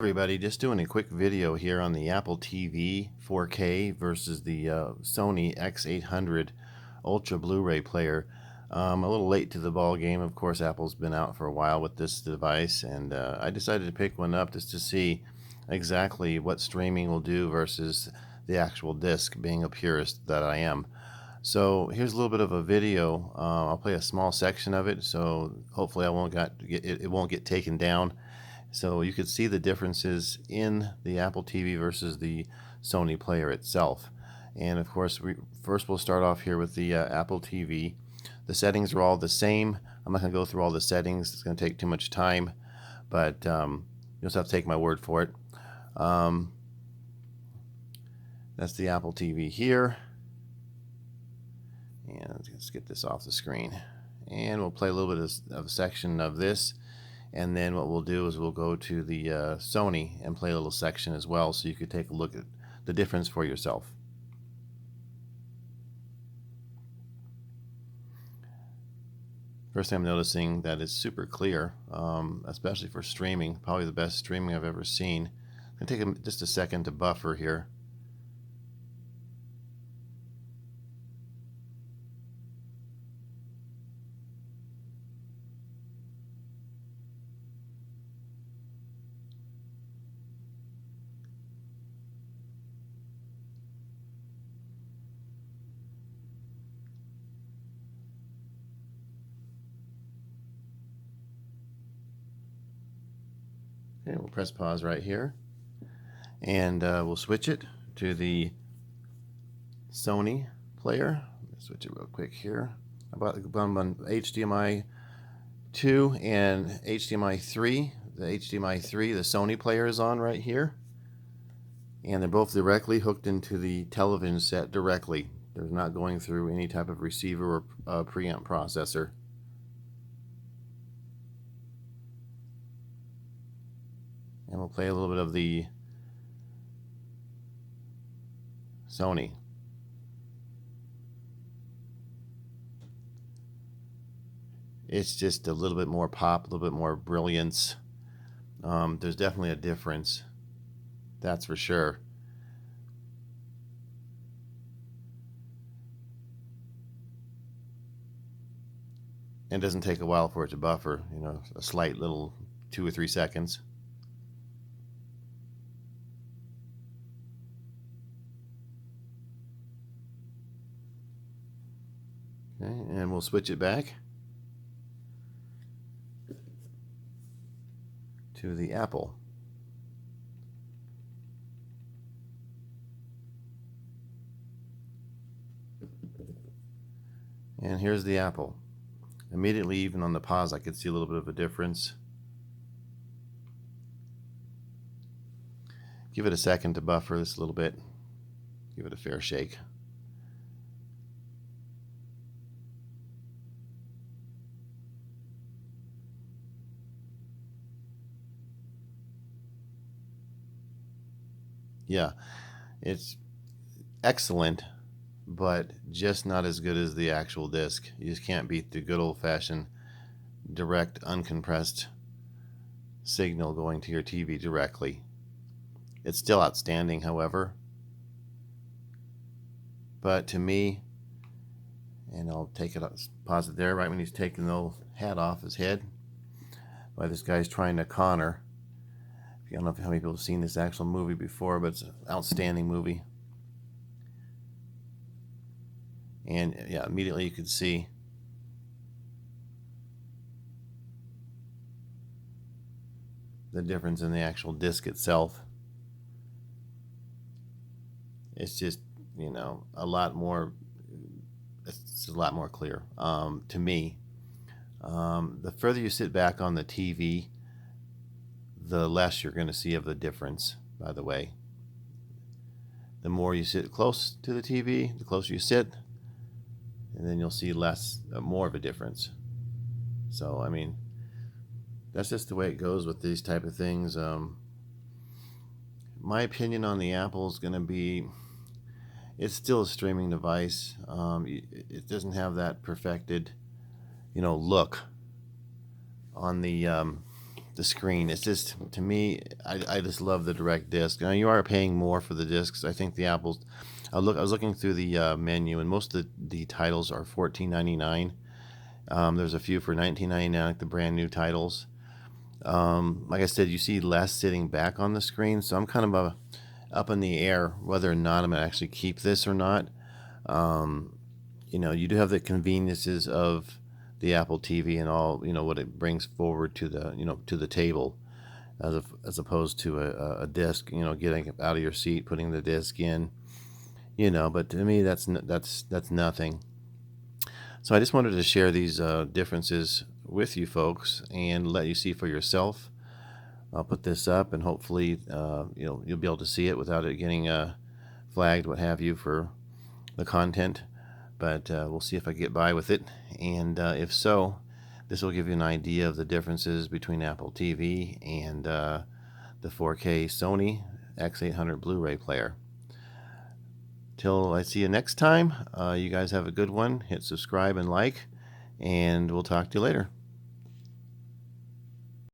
Everybody, just doing a quick video here on the Apple TV 4K versus the Sony x800 Ultra Blu-ray player. A little late to the ball game. Of course, Apple's been out for a while with this device, and I decided to pick one up just to see exactly what streaming will do versus the actual disc, being a purist that I am. So here's a little bit of a video. I'll play a small section of it, so hopefully it won't get taken down. So you could see the differences in the Apple TV versus the Sony player itself. And of course, we'll start off here with the Apple TV. The settings are all the same. I'm not going to go through all the settings. It's going to take too much time, but you'll just have to take my word for it. That's the Apple TV here. And let's get this off the screen. And we'll play a little bit of a section of this. And then what we'll do is we'll go to the Sony and play a little section as well, so you could take a look at the difference for yourself. First thing I'm noticing that it's super clear, especially for streaming. Probably the best streaming I've ever seen. I'm going to take just a second to buffer here. Okay, we'll press pause right here, and we'll switch it to the Sony player. Let's switch it real quick here. I'm on HDMI 2 and HDMI 3. The HDMI 3, the Sony player is on right here, and they're both directly hooked into the television set directly. They're not going through any type of receiver or preamp processor. And we'll play a little bit of the Sony. It's just a little bit more pop, a little bit more brilliance. There's definitely a difference, that's for sure. And it doesn't take a while for it to buffer, a slight little 2 or 3 seconds. Okay, and we'll switch it back to the Apple. And here's the Apple. Immediately, even on the pause, I could see a little bit of a difference. Give it a second to buffer this a little bit. Give it a fair shake. Yeah, it's excellent, but just not as good as the actual disc. You just can't beat the good old-fashioned direct uncompressed signal going to your TV directly. It's still outstanding, however, but to me, and I'll take it, pause it there right when he's taking the old hat off his head, while this guy's trying to con her. I don't know how many people have seen this actual movie before, but it's an outstanding movie. And yeah, immediately you could see the difference in the actual disc itself. It's just, a lot more, it's a lot more clear to me. The further you sit back on the TV, the less you're going to see of the difference, by the way. The more you sit close to the TV, the closer you sit, and then you'll see more of a difference. So, I mean, that's just the way it goes with these type of things. My opinion on the Apple is going to be, it's still a streaming device. It doesn't have that perfected, look on the the screen. It's just, to me, I just love the direct disc. Now you are paying more for the discs. I think the Apple's. I was looking through the menu, and most of the titles are $14.99. There's a few for $19.99, like the brand new titles. Like I said, you see less sitting back on the screen, so I'm kind of up in the air whether or not I'm gonna actually keep this or not. You do have the conveniences of the Apple TV and all, what it brings forward to the table, as opposed to a disc, getting out of your seat, putting the disc in, but to me that's nothing. So I just wanted to share these differences with you folks and let you see for yourself. I'll put this up, and hopefully you'll be able to see it without it getting flagged, what have you, for the content. But we'll see if I get by with it, and if so, this will give you an idea of the differences between Apple TV and the 4K Sony x800 Blu-ray player. Till I see you next time, you guys have a good one. Hit subscribe and like, and we'll talk to you later.